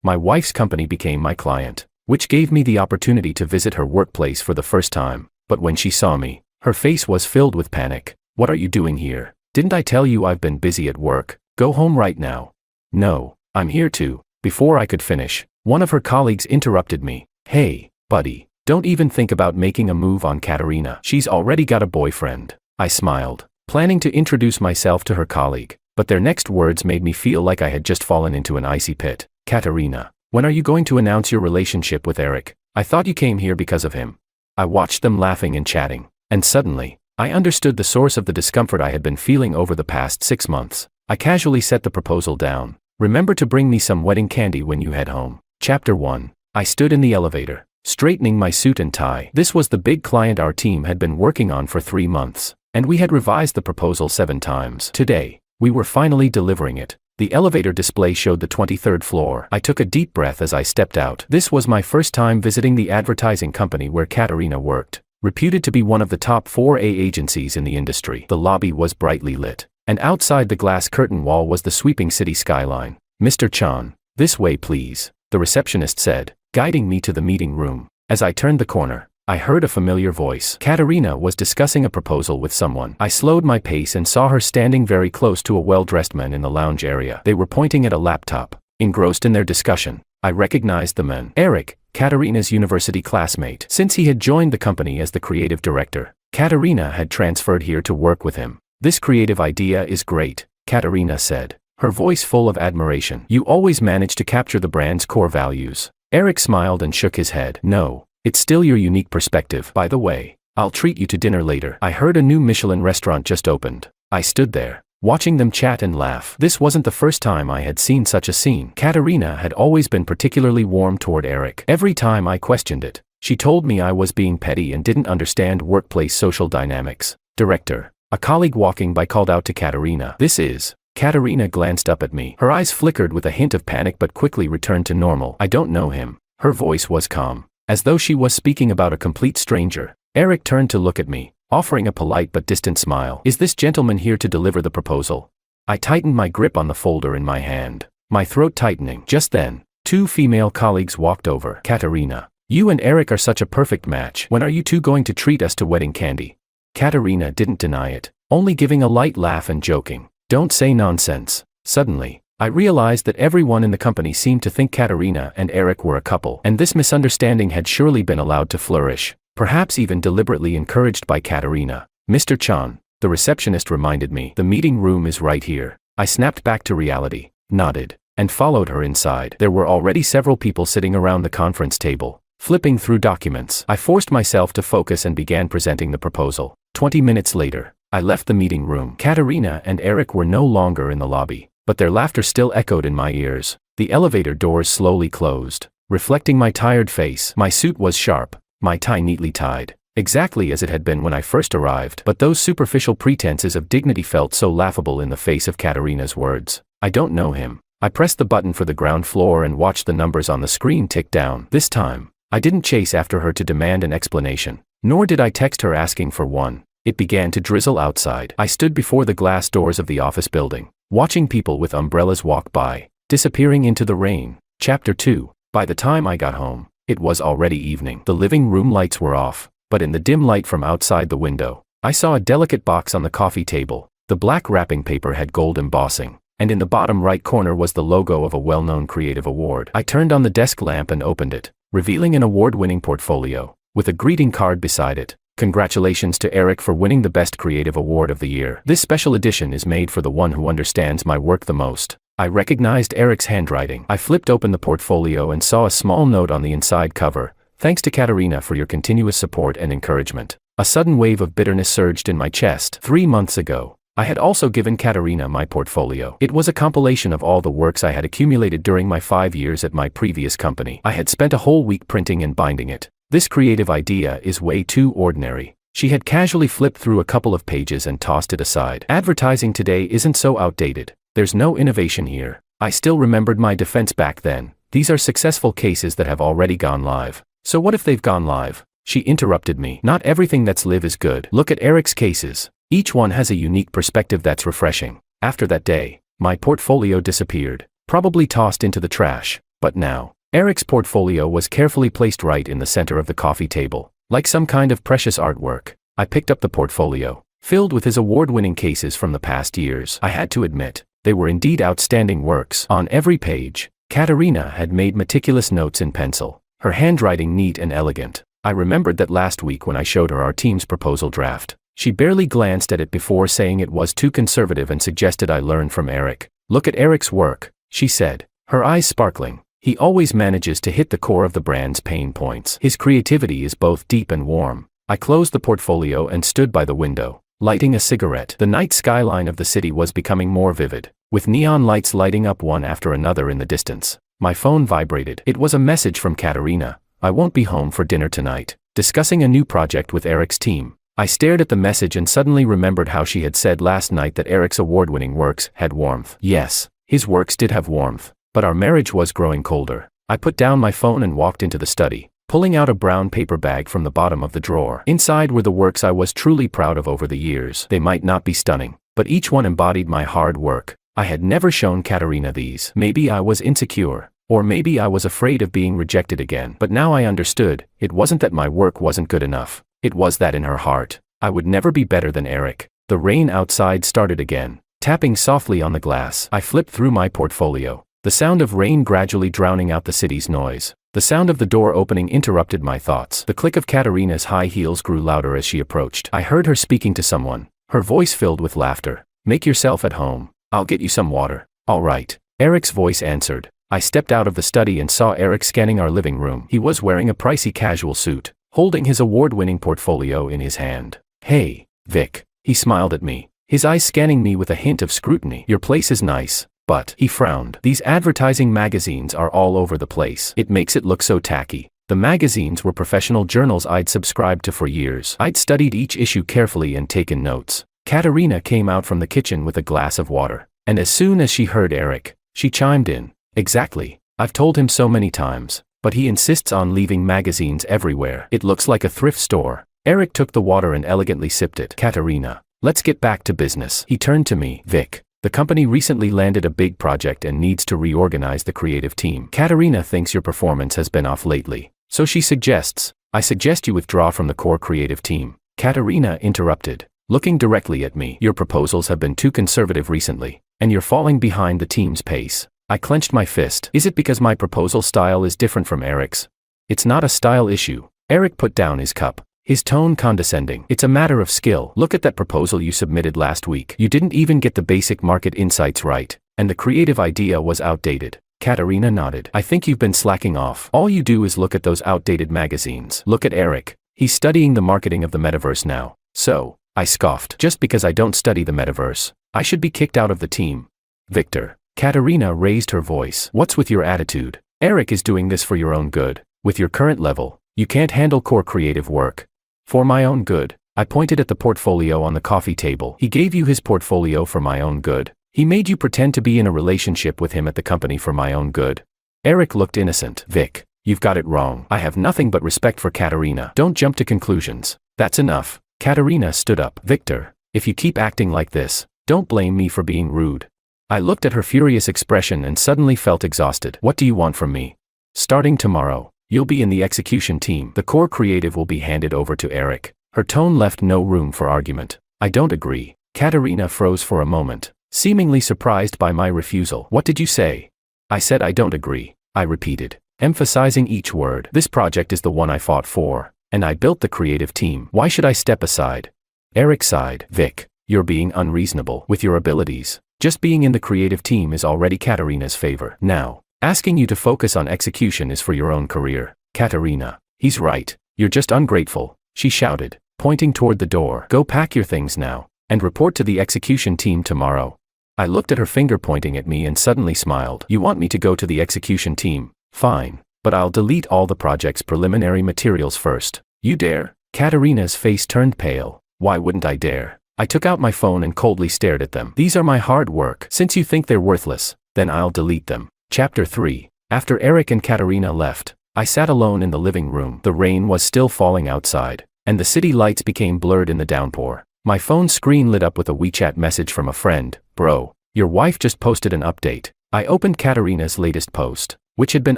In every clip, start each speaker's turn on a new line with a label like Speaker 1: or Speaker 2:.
Speaker 1: My wife's company became my client, which gave me the opportunity to visit her workplace for the first time. But when she saw me, her face was filled with panic. "What are you doing here? Didn't I tell you I've been busy at work? Go home right now." "No, I'm here too." Before I could finish, one of her colleagues interrupted me. "Hey, buddy, don't even think about making a move on Katerina. She's already got a boyfriend." I smiled, planning to introduce myself to her colleague, but their next words made me feel like I had just fallen into an icy pit. "Katerina, when are you going to announce your relationship with Eric? I thought you came here because of him." I watched them laughing and chatting, and suddenly, I understood the source of the discomfort I had been feeling over the past 6 months. I casually set the proposal down. "Remember to bring me some wedding candy when you head home." Chapter 1. I stood in the elevator, straightening my suit and tie. This was the big client our team had been working on for 3 months, and we had revised the proposal 7 times. Today, we were finally delivering it. The elevator display showed the 23rd floor. I took a deep breath as I stepped out. This was my first time visiting the advertising company where Katerina worked, reputed to be one of the top 4 agencies in the industry. The lobby was brightly lit, and outside the glass curtain wall was the sweeping city skyline. "Mr. Chan, this way please," the receptionist said, guiding me to the meeting room. As I turned the corner, I heard a familiar voice. Katerina was discussing a proposal with someone. I slowed my pace and saw her standing very close to a well-dressed man in the lounge area. They were pointing at a laptop, engrossed in their discussion. I recognized the man. Eric, Katerina's university classmate. Since he had joined the company as the creative director, Katerina had transferred here to work with him. "This creative idea is great," Katerina said, her voice full of admiration. "You always manage to capture the brand's core values." Eric smiled and shook his head. "No, it's still your unique perspective. By the way, I'll treat you to dinner later. I heard a new Michelin restaurant just opened." I stood there, watching them chat and laugh. This wasn't the first time I had seen such a scene. Katerina had always been particularly warm toward Eric. Every time I questioned it, she told me I was being petty and didn't understand workplace social dynamics. "Director," a colleague walking by called out to Katerina. "This is..." Katerina glanced up at me. Her eyes flickered with a hint of panic but quickly returned to normal. "I don't know him." Her voice was calm, as though she was speaking about a complete stranger. Eric turned to look at me, offering a polite but distant smile. "Is this gentleman here to deliver the proposal?" I tightened my grip on the folder in my hand, my throat tightening. Just then, 2 female colleagues walked over. "Katerina, you and Eric are such a perfect match. When are you two going to treat us to wedding candy?" Katerina didn't deny it, only giving a light laugh and joking. "Don't say nonsense." Suddenly, I realized that everyone in the company seemed to think Katerina and Eric were a couple, and this misunderstanding had surely been allowed to flourish, perhaps even deliberately encouraged by Katerina. "Mr. Chan," the receptionist reminded me, "the meeting room is right here." I snapped back to reality, nodded, and followed her inside. There were already several people sitting around the conference table, flipping through documents. I forced myself to focus and began presenting the proposal. 20 minutes later, I left the meeting room. Katerina and Eric were no longer in the lobby, but their laughter still echoed in my ears. The elevator doors slowly closed, reflecting my tired face. My suit was sharp, my tie neatly tied, exactly as it had been when I first arrived. But those superficial pretenses of dignity felt so laughable in the face of Katerina's words. "I don't know him." I pressed the button for the ground floor and watched the numbers on the screen tick down. This time, I didn't chase after her to demand an explanation, nor did I text her asking for one. It began to drizzle outside. I stood before the glass doors of the office building, watching people with umbrellas walk by, disappearing into the rain. Chapter 2. By the time I got home, it was already evening. The living room lights were off, but in the dim light from outside the window, I saw a delicate box on the coffee table. The black wrapping paper had gold embossing, and in the bottom right corner was the logo of a well-known creative award. I turned on the desk lamp and opened it, revealing an award-winning portfolio, with a greeting card beside it. "Congratulations to Eric for winning the Best Creative Award of the Year. This special edition is made for the one who understands my work the most." I recognized Eric's handwriting. I flipped open the portfolio and saw a small note on the inside cover. "Thanks to Katerina for your continuous support and encouragement." A sudden wave of bitterness surged in my chest. 3 months ago, I had also given Katerina my portfolio. It was a compilation of all the works I had accumulated during my 5 years at my previous company. I had spent a whole week printing and binding it. "This creative idea is way too ordinary." She had casually flipped through a couple of pages and tossed it aside. "Advertising today isn't so outdated. There's no innovation here." I still remembered my defense back then. "These are successful cases that have already gone live. So what if they've gone live?" She interrupted me. "Not everything that's live is good. Look at Eric's cases. Each one has a unique perspective that's refreshing." After that day, my portfolio disappeared, probably tossed into the trash. But now, Eric's portfolio was carefully placed right in the center of the coffee table, like some kind of precious artwork. I picked up the portfolio, filled with his award-winning cases from the past years. I had to admit, they were indeed outstanding works. On every page, Katerina had made meticulous notes in pencil, her handwriting neat and elegant. I remembered that last week when I showed her our team's proposal draft. She barely glanced at it before saying it was too conservative and suggested I learn from Eric. Look at Eric's work, she said, her eyes sparkling. He always manages to hit the core of the brand's pain points. His creativity is both deep and warm. I closed the portfolio and stood by the window, lighting a cigarette. The night skyline of the city was becoming more vivid, with neon lights lighting up one after another in the distance. My phone vibrated. It was a message from Katerina. I won't be home for dinner tonight. Discussing a new project with Eric's team. I stared at the message and suddenly remembered how she had said last night that Eric's award-winning works had warmth. Yes, his works did have warmth, but our marriage was growing colder. I put down my phone and walked into the study, pulling out a brown paper bag from the bottom of the drawer. Inside were the works I was truly proud of over the years. They might not be stunning, but each one embodied my hard work. I had never shown Katerina these. Maybe I was insecure, or maybe I was afraid of being rejected again. But now I understood, it wasn't that my work wasn't good enough. It was that in her heart, I would never be better than Eric. The rain outside started again, tapping softly on the glass. I flipped through my portfolio, the sound of rain gradually drowning out the city's noise. The sound of the door opening interrupted my thoughts. The click of Katerina's high heels grew louder as she approached. I heard her speaking to someone, her voice filled with laughter. Make yourself at home. I'll get you some water. All right. Eric's voice answered. I stepped out of the study and saw Eric scanning our living room. He was wearing a pricey casual suit, holding his award-winning portfolio in his hand. Hey, Vic. He smiled at me, his eyes scanning me with a hint of scrutiny. Your place is nice, but, he frowned, these advertising magazines are all over the place. It makes it look so tacky. The magazines were professional journals I'd subscribed to for years. I'd studied each issue carefully and taken notes. Katerina came out from the kitchen with a glass of water, and as soon as she heard Eric, she chimed in. Exactly. I've told him so many times, but he insists on leaving magazines everywhere. It looks like a thrift store. Eric took the water and elegantly sipped it. Katerina, let's get back to business. He turned to me. Vic, the company recently landed a big project and needs to reorganize the creative team. Katerina thinks your performance has been off lately, so she suggests, I suggest you withdraw from the core creative team. Katerina interrupted, looking directly at me. Your proposals have been too conservative recently, and you're falling behind the team's pace. I clenched my fist. Is it because my proposal style is different from Eric's? It's not a style issue. Eric put down his cup, his tone condescending. It's a matter of skill. Look at that proposal you submitted last week. You didn't even get the basic market insights right, and the creative idea was outdated. Katerina nodded. I think you've been slacking off. All you do is look at those outdated magazines. Look at Eric. He's studying the marketing of the metaverse now. So, I scoffed. Just because I don't study the metaverse, I should be kicked out of the team. Victor. Katerina raised her voice. What's with your attitude? Eric is doing this for your own good. With your current level, you can't handle core creative work. For my own good. I pointed at the portfolio on the coffee table. He gave you his portfolio for my own good. He made you pretend to be in a relationship with him at the company for my own good. Eric looked innocent. Vic, you've got it wrong. I have nothing but respect for Katerina. Don't jump to conclusions. That's enough. Katerina stood up. Victor, if you keep acting like this, don't blame me for being rude. I looked at her furious expression and suddenly felt exhausted. What do you want from me? Starting tomorrow, you'll be in the execution team. The core creative will be handed over to Eric. Her tone left no room for argument. I don't agree. Katerina froze for a moment, seemingly surprised by my refusal. What did you say? I said I don't agree, I repeated, emphasizing each word. This project is the one I fought for, and I built the creative team. Why should I step aside? Eric sighed. Vic, you're being unreasonable with your abilities. Just being in the creative team is already Katerina's favor. Now, asking you to focus on execution is for your own career. Katerina, he's right. You're just ungrateful, she shouted, pointing toward the door. Go pack your things now, and report to the execution team tomorrow. I looked at her finger pointing at me and suddenly smiled. You want me to go to the execution team? Fine, but I'll delete all the project's preliminary materials first. You dare? Katerina's face turned pale. Why wouldn't I dare? I took out my phone and coldly stared at them. These are my hard work. Since you think they're worthless, then I'll delete them. Chapter 3. After Eric and Katerina left, I sat alone in the living room. The rain was still falling outside, and the city lights became blurred in the downpour. My phone screen lit up with a WeChat message from a friend. Bro, your wife just posted an update. I opened Katerina's latest post. which had been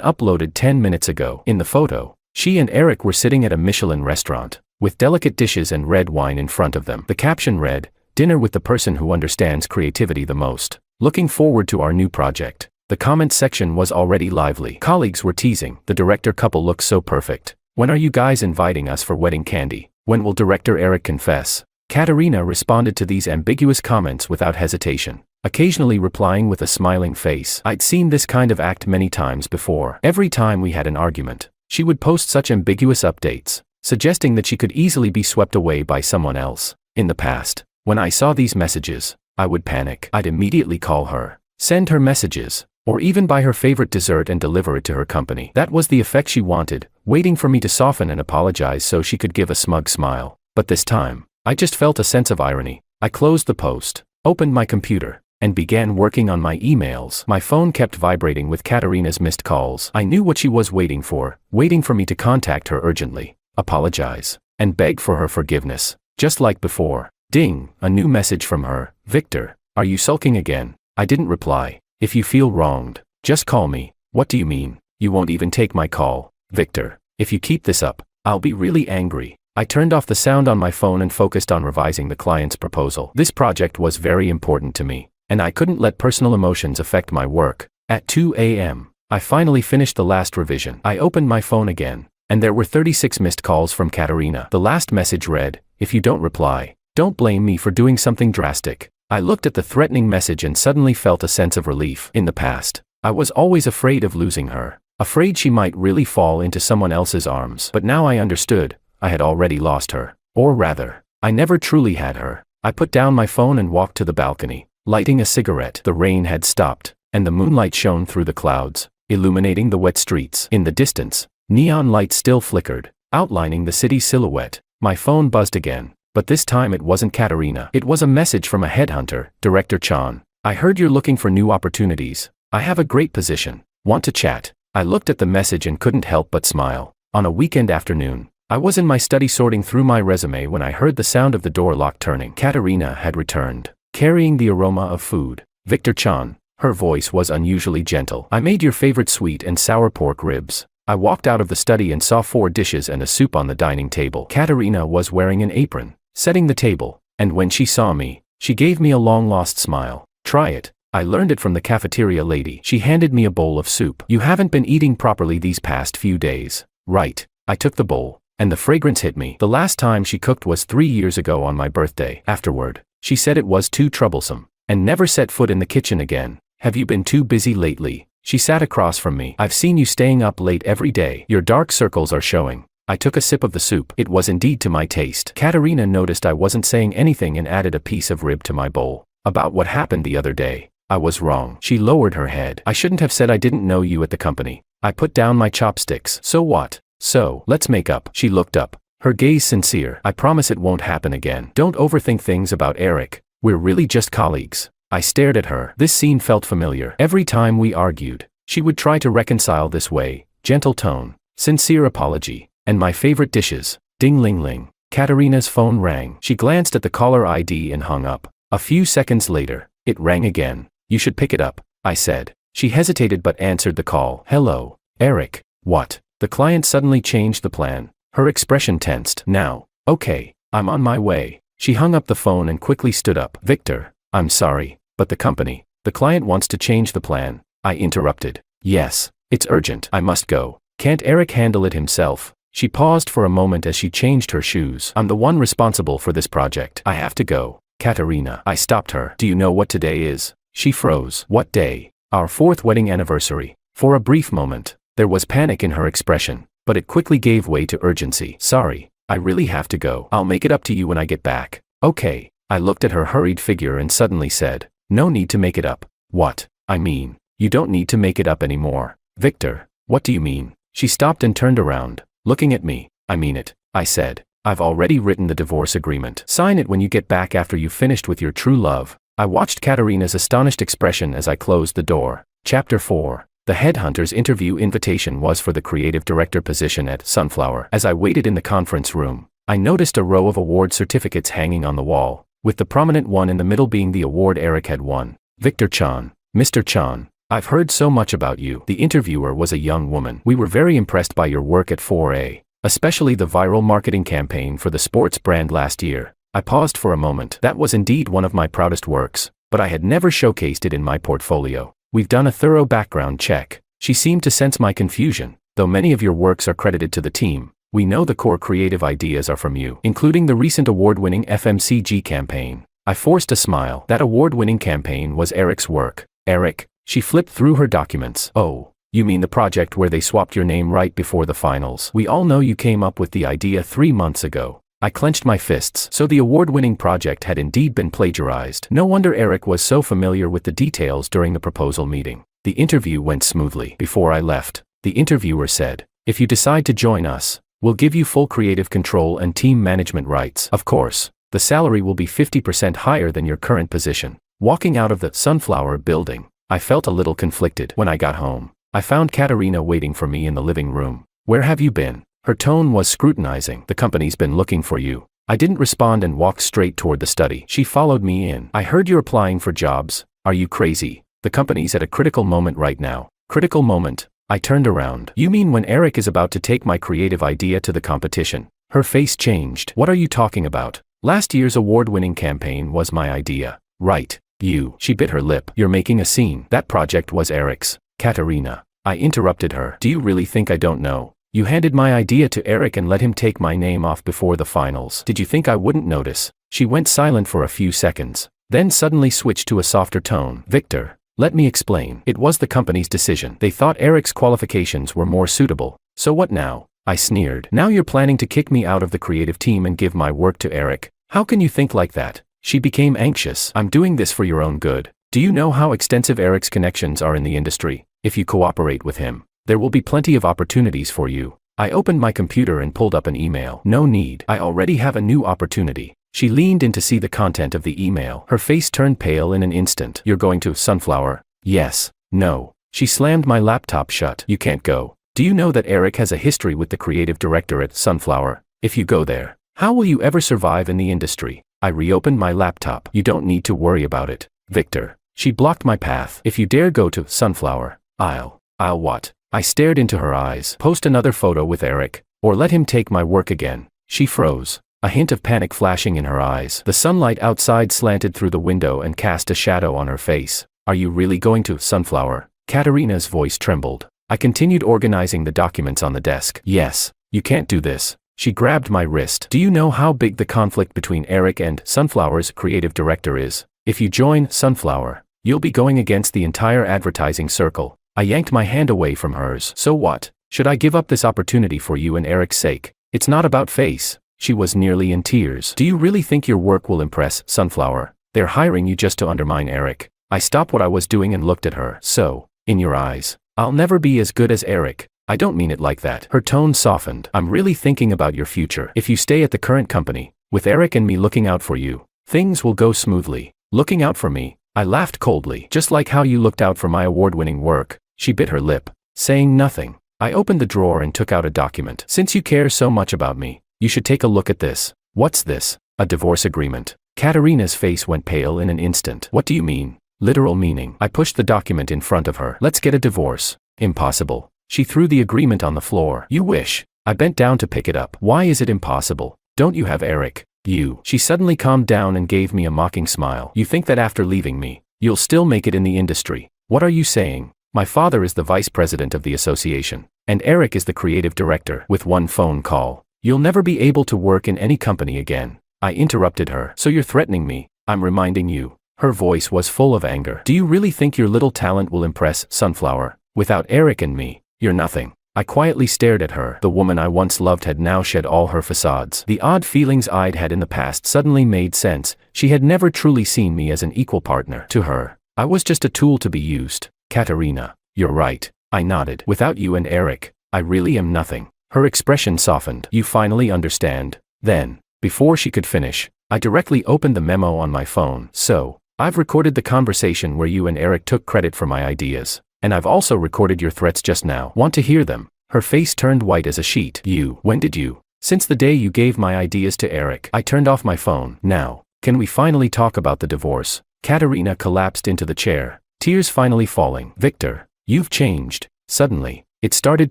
Speaker 1: uploaded 10 minutes ago. In the photo, she and Eric were sitting at a Michelin restaurant, with delicate dishes and red wine in front of them. The caption read, "Dinner with the person who understands creativity the most. Looking forward to our new project." The comment section was already lively. Colleagues were teasing, "The director couple looks so perfect. When are you guys inviting us for wedding candy? When will director Eric confess?" Katerina responded to these ambiguous comments without hesitation, occasionally replying with a smiling face. I'd seen this kind of act many times before. Every time we had an argument, she would post such ambiguous updates, suggesting that she could easily be swept away by someone else. In the past, when I saw these messages, I would panic. I'd immediately call her, send her messages, or even buy her favorite dessert and deliver it to her company. That was the effect she wanted, waiting for me to soften and apologize so she could give a smug smile. But this time, I just felt a sense of irony. I closed the post, opened my computer, and began working on my emails. My phone kept vibrating with Katerina's missed calls. I knew what she was waiting for me to contact her urgently, apologize, and beg for her forgiveness. Just like before. Ding, a new message from her. "Victor, are you sulking again?" I didn't reply. "If you feel wronged, just call me." "What do you mean? You won't even take my call?" "Victor, if you keep this up, I'll be really angry." I turned off the sound on my phone and focused on revising the client's proposal. This project was very important to me, and I couldn't let personal emotions affect my work. At 2 a.m., I finally finished the last revision. I opened my phone again, and there were 36 missed calls from Katerina. The last message read, "If you don't reply, don't blame me for doing something drastic." I looked at the threatening message and suddenly felt a sense of relief. In the past, I was always afraid of losing her, afraid she might really fall into someone else's arms. But now I understood, I had already lost her. Or rather, I never truly had her. I put down my phone and walked to the balcony, lighting a cigarette. The rain had stopped, and the moonlight shone through the clouds, illuminating the wet streets. In the distance, neon lights still flickered, outlining the city's silhouette. My phone buzzed again, but this time it wasn't Katerina. It was a message from a headhunter, Director Chan. "I heard you're looking for new opportunities. I have a great position. Want to chat?" I looked at the message and couldn't help but smile. On a weekend afternoon, I was in my study sorting through my resume when I heard the sound of the door lock turning. Katerina had returned, carrying the aroma of food. "Victor Chan." Her voice was unusually gentle. "I made your favorite sweet and sour pork ribs." I walked out of the study and saw 4 dishes and a soup on the dining table. Katerina was wearing an apron, setting the table, and when she saw me, she gave me a long-lost smile. "Try it. I learned it from the cafeteria lady." She handed me a bowl of soup. "You haven't been eating properly these past few days, right?" I took the bowl, and the fragrance hit me. The last time she cooked was 3 years ago on my birthday. Afterward, she said it was too troublesome, and never set foot in the kitchen again. "Have you been too busy lately?" She sat across from me. "I've seen you staying up late every day. Your dark circles are showing." I took a sip of the soup. It was indeed to my taste. Katerina noticed I wasn't saying anything and added a piece of rib to my bowl. "About what happened the other day. I was wrong." She lowered her head. "I shouldn't have said I didn't know you at the company." I put down my chopsticks. "So what? So, let's make up." She looked up, her gaze sincere. "I promise it won't happen again. Don't overthink things about Eric. We're really just colleagues." I stared at her. This scene felt familiar. Every time we argued, she would try to reconcile this way, gentle tone, sincere apology, and my favorite dishes. Ding-ling-ling. Katerina's phone rang. She glanced at the caller ID and hung up. A few seconds later, it rang again. "You should pick it up," I said. She hesitated but answered the call. "Hello, Eric." "What?" The client suddenly changed the plan. Her expression tensed. "Now, okay, I'm on my way." She hung up the phone and quickly stood up. "Victor, I'm sorry, but the company, the client wants to change the plan." I interrupted. "Yes, it's urgent. I must go. Can't Eric handle it himself?" She paused for a moment as she changed her shoes. "I'm the one responsible for this project. I have to go." "Katerina." I stopped her. "Do you know what today is?" She froze. "What day?" "Our 4th wedding anniversary." For a brief moment, there was panic in her expression, but it quickly gave way to urgency. "Sorry, I really have to go. I'll make it up to you when I get back." "Okay." I looked at her hurried figure and suddenly said, "No need to make it up." "What?" "I mean, you don't need to make it up anymore." "Victor, what do you mean?" She stopped and turned around, looking at me. "I mean it," I said. "I've already written the divorce agreement. Sign it when you get back after you've finished with your true love." I watched Katerina's astonished expression as I closed the door. Chapter 4. The headhunter's interview invitation was for the creative director position at Sunflower. As I waited in the conference room, I noticed a row of award certificates hanging on the wall, with the prominent one in the middle being the award Eric had won. "Victor Chan, Mr. Chan, I've heard so much about you. The interviewer was a young woman. We were very impressed by your work at 4A, especially the viral marketing campaign for the sports brand last year. I paused for a moment. That was indeed one of my proudest works, but I had never showcased it in my portfolio. We've done a thorough background check. She seemed to sense my confusion. Though many of your works are credited to the team, we know the core creative ideas are from you, including the recent award-winning FMCG campaign. I forced a smile. That award-winning campaign was Eric's work. Eric? She flipped through her documents. Oh, you mean the project where they swapped your name right before the finals? We all know you came up with the idea 3 months ago. I clenched my fists. So the award-winning project had indeed been plagiarized. No wonder Eric was so familiar with the details during the proposal meeting. The interview went smoothly. Before I left, the interviewer said, "If you decide to join us, we'll give you full creative control and team management rights. Of course, the salary will be 50% higher than your current position." Walking out of the Sunflower building, I felt a little conflicted. When I got home, I found Katerina waiting for me in the living room. "Where have you been?" Her tone was scrutinizing. "The company's been looking for you." I didn't respond and walked straight toward the study. She followed me in. "I heard you're applying for jobs. Are you crazy? The company's at a critical moment right now." Critical moment? I turned around. "You mean when Eric is about to take my creative idea to the competition?" Her face changed. "What are you talking about? Last year's award-winning campaign was my idea." "Right. You." She bit her lip. "You're making a scene." "That project was Eric's." "Katerina." I interrupted her. "Do you really think I don't know? You handed my idea to Eric and let him take my name off before the finals. Did you think I wouldn't notice?" She went silent for a few seconds, then suddenly switched to a softer tone. "Victor, let me explain. It was the company's decision. They thought Eric's qualifications were more suitable. So what now?" I sneered. "Now you're planning to kick me out of the creative team and give my work to Eric. How can you think like that?" She became anxious. "I'm doing this for your own good. Do you know how extensive Eric's connections are in the industry? If you cooperate with him, there will be plenty of opportunities for you." I opened my computer and pulled up an email. "No need. I already have a new opportunity." She leaned in to see the content of the email. Her face turned pale in an instant. "You're going to Sunflower?" "Yes." "No." She slammed my laptop shut. "You can't go. Do you know that Eric has a history with the creative director at Sunflower? If you go there, how will you ever survive in the industry?" I reopened my laptop. "You don't need to worry about it, Victor." She blocked my path. "If you dare go to Sunflower, I'll what?" I stared into her eyes. "Post another photo with Eric, or let him take my work again." She froze, a hint of panic flashing in her eyes. The sunlight outside slanted through the window and cast a shadow on her face. "Are you really going to Sunflower?" Katerina's voice trembled. I continued organizing the documents on the desk. "Yes. You can't do this." She grabbed my wrist. "Do you know how big the conflict between Eric and Sunflower's creative director is? If you join Sunflower, you'll be going against the entire advertising circle." I yanked my hand away from hers. "So what? Should I give up this opportunity for you and Eric's sake? It's not about face." She was nearly in tears. "Do you really think your work will impress Sunflower? They're hiring you just to undermine Eric." I stopped what I was doing and looked at her. "So, in your eyes, I'll never be as good as Eric." "I don't mean it like that." Her tone softened. "I'm really thinking about your future. If you stay at the current company, with Eric and me looking out for you, things will go smoothly." "Looking out for me?" I laughed coldly. "Just like how you looked out for my award-winning work." She bit her lip, saying nothing. I opened the drawer and took out a document. "Since you care so much about me, you should take a look at this." "What's this?" "A divorce agreement." Katerina's face went pale in an instant. "What do you mean?" "Literal meaning." I pushed the document in front of her. "Let's get a divorce." "Impossible." She threw the agreement on the floor. "You wish." I bent down to pick it up. "Why is it impossible? Don't you have Eric?" "You." She suddenly calmed down and gave me a mocking smile. "You think that after leaving me, you'll still make it in the industry? What are you saying?" "My father is the vice president of the association, and Eric is the creative director. With one phone call, you'll never be able to work in any company again." I interrupted her. "So you're threatening me?" "I'm reminding you." Her voice was full of anger. "Do you really think your little talent will impress Sunflower? Without Eric and me, you're nothing." I quietly stared at her. The woman I once loved had now shed all her facades. The odd feelings I'd had in the past suddenly made sense. She had never truly seen me as an equal partner. To her, I was just a tool to be used. "Katerina, you're right." I nodded. "Without you and Eric, I really am nothing." Her expression softened. "You finally understand." Then, before she could finish, I directly opened the memo on my phone. "So, I've recorded the conversation where you and Eric took credit for my ideas. And I've also recorded your threats just now. Want to hear them?" Her face turned white as a sheet. When did you?" "Since the day you gave my ideas to Eric." I turned off my phone. "Now, can we finally talk about the divorce?" Katerina collapsed into the chair, tears finally falling. Victor, you've changed. Suddenly, it started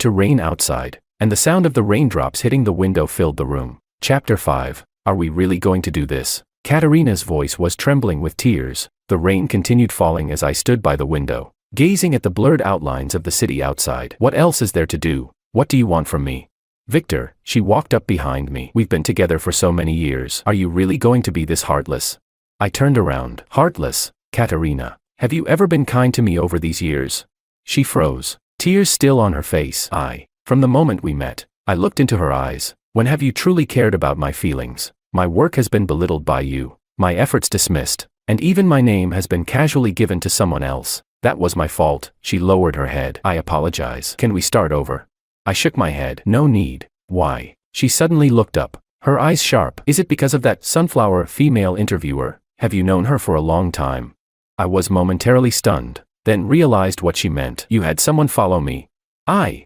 Speaker 1: to rain outside, and the sound of the raindrops hitting the window filled the room. Chapter 5. Are we really going to do this? Katerina's voice was trembling with tears. The rain continued falling as I stood by the window, gazing at the blurred outlines of the city outside. What else is there to do? What do you want from me? Victor, she walked up behind me. We've been together for so many years. Are you really going to be this heartless? I turned around. Heartless? Katerina, have you ever been kind to me over these years? She froze, tears still on her face. From the moment we met, I looked into her eyes. When have you truly cared about my feelings? My work has been belittled by you, my efforts dismissed, and even my name has been casually given to someone else. That was my fault. She lowered her head. I apologize. Can we start over? I shook my head. No need. Why? She suddenly looked up, her eyes sharp. Is it because of that sunflower female interviewer? Have you known her for a long time? I was momentarily stunned, then realized what she meant. You had someone follow me.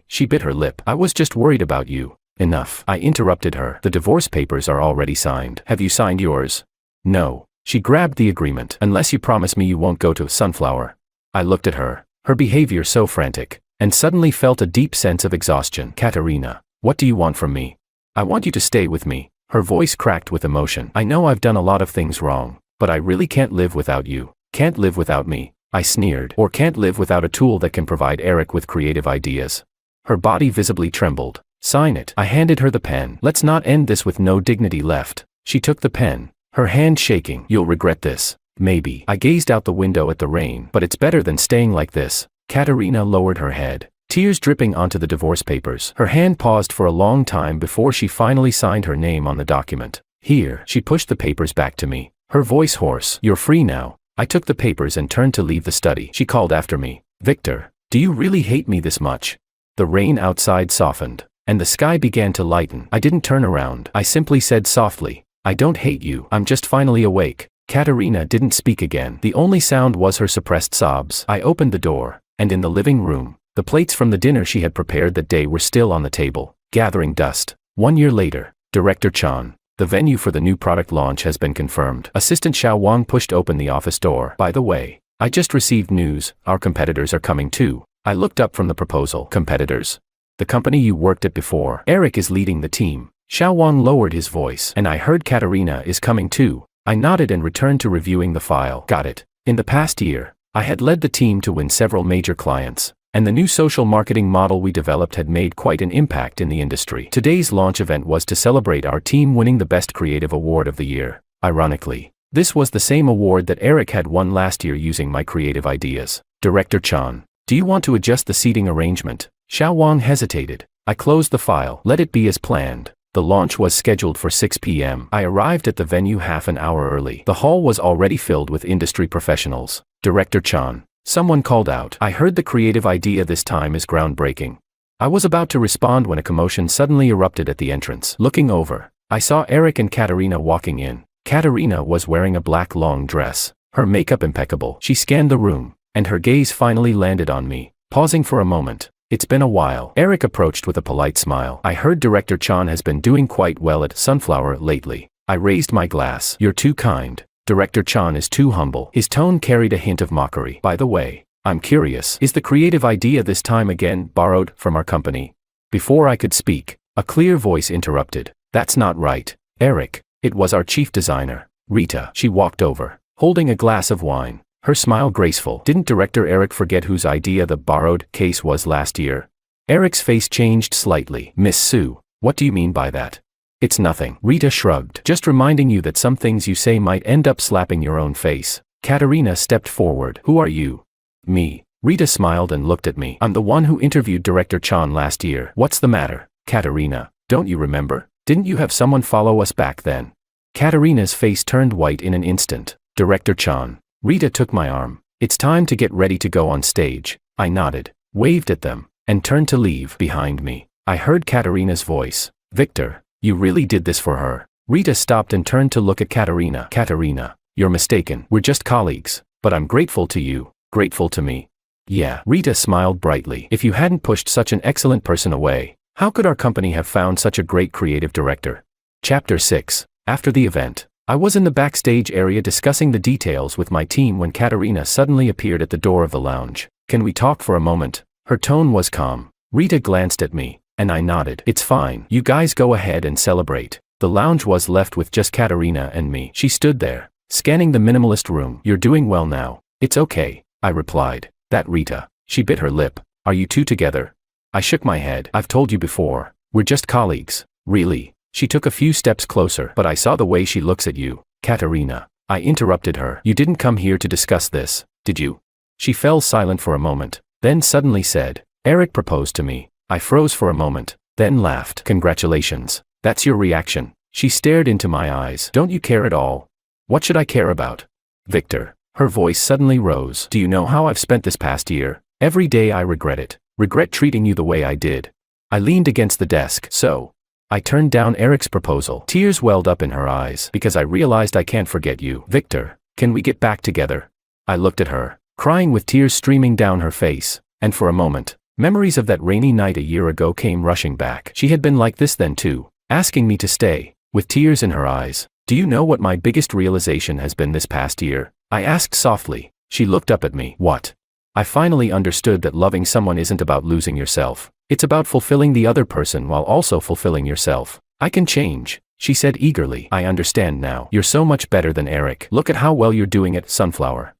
Speaker 1: She bit her lip. I was just worried about you. Enough. I interrupted her. The divorce papers are already signed. Have you signed yours? No. She grabbed the agreement. Unless you promise me you won't go to Sunflower. I looked at her, her behavior so frantic, and suddenly felt a deep sense of exhaustion. Katerina, what do you want from me? I want you to stay with me. Her voice cracked with emotion. I know I've done a lot of things wrong, but I really can't live without you. Can't live without me, I sneered. Or can't live without a tool that can provide Eric with creative ideas. Her body visibly trembled. Sign it. I handed her the pen. Let's not end this with no dignity left. She took the pen, her hand shaking. You'll regret this. Maybe. I gazed out the window at the rain. But it's better than staying like this. Katerina lowered her head, tears dripping onto the divorce papers. Her hand paused for a long time before she finally signed her name on the document. Here. She pushed the papers back to me, her voice hoarse. You're free now. I took the papers and turned to leave the study. She called after me. Victor, do you really hate me this much? The rain outside softened, and the sky began to lighten. I didn't turn around. I simply said softly, I don't hate you. I'm just finally awake. Katerina didn't speak again. The only sound was her suppressed sobs. I opened the door, and in the living room, the plates from the dinner she had prepared that day were still on the table, gathering dust. 1 year later, Director Chan. The venue for the new product launch has been confirmed. Assistant Xiao Wang pushed open the office door. By the way, I just received news. Our competitors are coming too. I looked up from the proposal. Competitors? The company you worked at before. Eric is leading the team. Xiao Wang lowered his voice. And I heard Katerina is coming too. I nodded and returned to reviewing the file. Got it. In the past year, I had led the team to win several major clients, and the new social marketing model we developed had made quite an impact in the industry. Today's launch event was to celebrate our team winning the Best Creative Award of the year. Ironically, this was the same award that Eric had won last year using my creative ideas. Director Chan, do you want to adjust the seating arrangement? Xiao Wang hesitated. I closed the file. Let it be as planned. The launch was scheduled for 6 p.m. I arrived at the venue half an hour early. The hall was already filled with industry professionals. Director Chan, someone called out. I heard the creative idea this time is groundbreaking. I was about to respond when a commotion suddenly erupted at the entrance. Looking over, I saw Eric and Katerina walking in. Katerina was wearing a black long dress, her makeup impeccable. She scanned the room, and her gaze finally landed on me. Pausing for a moment, it's been a while. Eric approached with a polite smile. I heard Director Chan has been doing quite well at Sunflower lately. I raised my glass. You're too kind. Director Chan is too humble. His tone carried a hint of mockery. By the way, I'm curious. Is the creative idea this time again borrowed from our company? Before I could speak, a clear voice interrupted. That's not right, Eric. It was our chief designer, Rita. She walked over, holding a glass of wine, her smile graceful. Didn't Director Eric forget whose idea the borrowed case was last year? Eric's face changed slightly. Miss Sue, what do you mean by that? It's nothing. Rita shrugged. Just reminding you that some things you say might end up slapping your own face. Katerina stepped forward. Who are you? Me. Rita smiled and looked at me. I'm the one who interviewed Director Chan last year. What's the matter, Katerina? Don't you remember? Didn't you have someone follow us back then? Katerina's face turned white in an instant. Director Chan. Rita took my arm. It's time to get ready to go on stage. I nodded, waved at them, and turned to leave. Behind me, I heard Katerina's voice. Victor, you really did this for her. Rita stopped and turned to look at Katerina. Katerina, you're mistaken. We're just colleagues, but I'm grateful to you, grateful to me. Yeah. Rita smiled brightly. If you hadn't pushed such an excellent person away, how could our company have found such a great creative director? Chapter 6. After the event, I was in the backstage area discussing the details with my team when Katerina suddenly appeared at the door of the lounge. Can we talk for a moment? Her tone was calm. Rita glanced at me, and I nodded. It's fine. You guys go ahead and celebrate. The lounge was left with just Katerina and me. She stood there, scanning the minimalist room. You're doing well now. It's okay, I replied. That Rita. She bit her lip. Are you two together? I shook my head. I've told you before. We're just colleagues. Really? She took a few steps closer, but I saw the way she looks at you, Katerina. I interrupted her. You didn't come here to discuss this, did you? She fell silent for a moment, then suddenly said, Eric proposed to me. I froze for a moment, then laughed. Congratulations. That's your reaction. She stared into my eyes. Don't you care at all? What should I care about? Victor. Her voice suddenly rose. Do you know how I've spent this past year? Every day I regret it. Regret treating you the way I did. I leaned against the desk. So, I turned down Eric's proposal. Tears welled up in her eyes because I realized I can't forget you. Victor, can we get back together? I looked at her, crying with tears streaming down her face, and for a moment, memories of that rainy night a year ago came rushing back. She had been like this then too, asking me to stay, with tears in her eyes. Do you know what my biggest realization has been this past year? I asked softly. She looked up at me. What? I finally understood that loving someone isn't about losing yourself. It's about fulfilling the other person while also fulfilling yourself. I can change, she said eagerly. I understand now. You're so much better than Eric. Look at how well you're doing at Sunflower.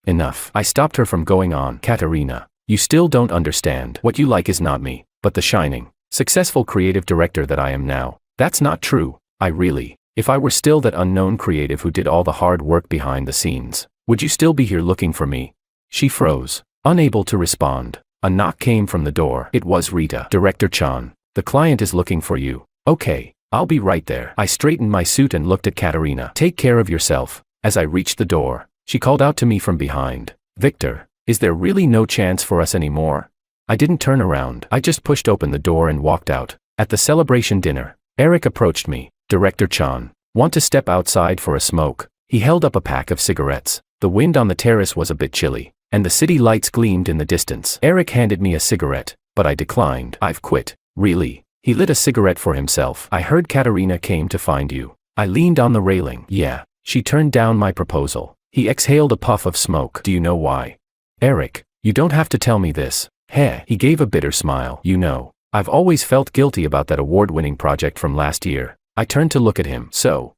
Speaker 1: Enough. I stopped her from going on. Katerina, you still don't understand. What you like is not me, but the shining, successful creative director that I am now. That's not true. If I were still that unknown creative who did all the hard work behind the scenes, would you still be here looking for me? She froze, unable to respond. A knock came from the door. It was Rita. Director Chan, the client is looking for you. Okay, I'll be right there. I straightened my suit and looked at Katerina. Take care of yourself. As I reached the door, she called out to me from behind. Victor, is there really no chance for us anymore? I didn't turn around. I just pushed open the door and walked out. At the celebration dinner, Eric approached me. Director Chan, want to step outside for a smoke? He held up a pack of cigarettes. The wind on the terrace was a bit chilly, and the city lights gleamed in the distance. Eric handed me a cigarette, but I declined. I've quit. Really? He lit a cigarette for himself. I heard Katerina came to find you. I leaned on the railing. Yeah. She turned down my proposal. He exhaled a puff of smoke. Do you know why? Eric, you don't have to tell me this. Heh. He gave a bitter smile. You know, I've always felt guilty about that award-winning project from last year. I turned to look at him. So,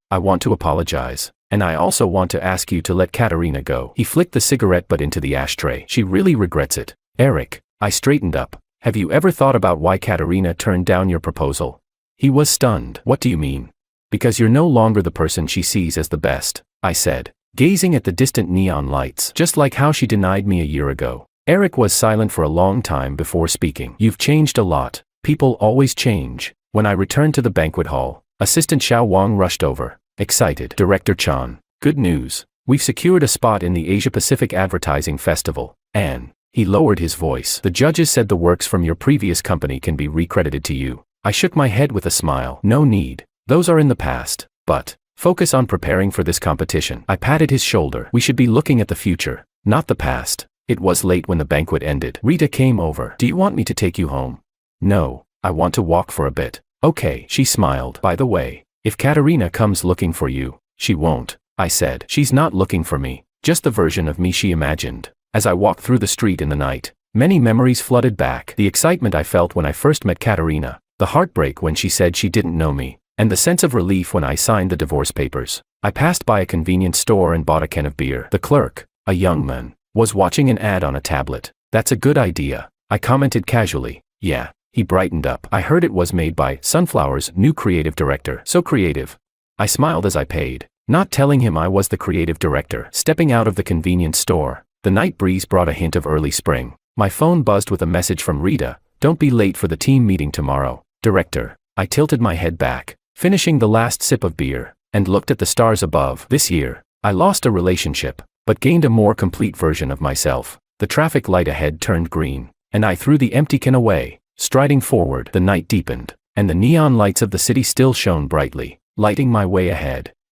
Speaker 1: I want to apologize. And I also want to ask you to let Katerina go. He flicked the cigarette butt into the ashtray. She really regrets it. Eric, I straightened up. Have you ever thought about why Katerina turned down your proposal? He was stunned. What do you mean? Because you're no longer the person she sees as the best, I said, gazing at the distant neon lights. Just like how she denied me a year ago. Eric was silent for a long time before speaking. You've changed a lot. People always change. When I returned to the banquet hall, Assistant Xiao Wang rushed over, excited. Director Chan, good news. We've secured a spot in the Asia-Pacific Advertising Festival, and he lowered his voice. The judges said the works from your previous company can be recredited to you. I shook my head with a smile. No need. Those are in the past. But focus on preparing for this competition. I patted his shoulder. We should be looking at the future, not the past. It was late when the banquet ended. Rita came over. Do you want me to take you home? No. I want to walk for a bit. Okay, she smiled. By the way, if Katerina comes looking for you, she won't, I said. She's not looking for me, just the version of me she imagined. As I walked through the street in the night, many memories flooded back. The excitement I felt when I first met Katerina, the heartbreak when she said she didn't know me, and the sense of relief when I signed the divorce papers. I passed by a convenience store and bought a can of beer. The clerk, a young man, was watching an ad on a tablet. That's a good idea, I commented casually. Yeah. He brightened up. I heard it was made by Sunflower's new creative director. So creative. I smiled as I paid, not telling him I was the creative director. Stepping out of the convenience store, the night breeze brought a hint of early spring. My phone buzzed with a message from Rita. Don't be late for the team meeting tomorrow. Director. I tilted my head back, finishing the last sip of beer, and looked at the stars above. This year, I lost a relationship, but gained a more complete version of myself. The traffic light ahead turned green, and I threw the empty can away. Striding forward, the night deepened, and the neon lights of the city still shone brightly, lighting my way ahead.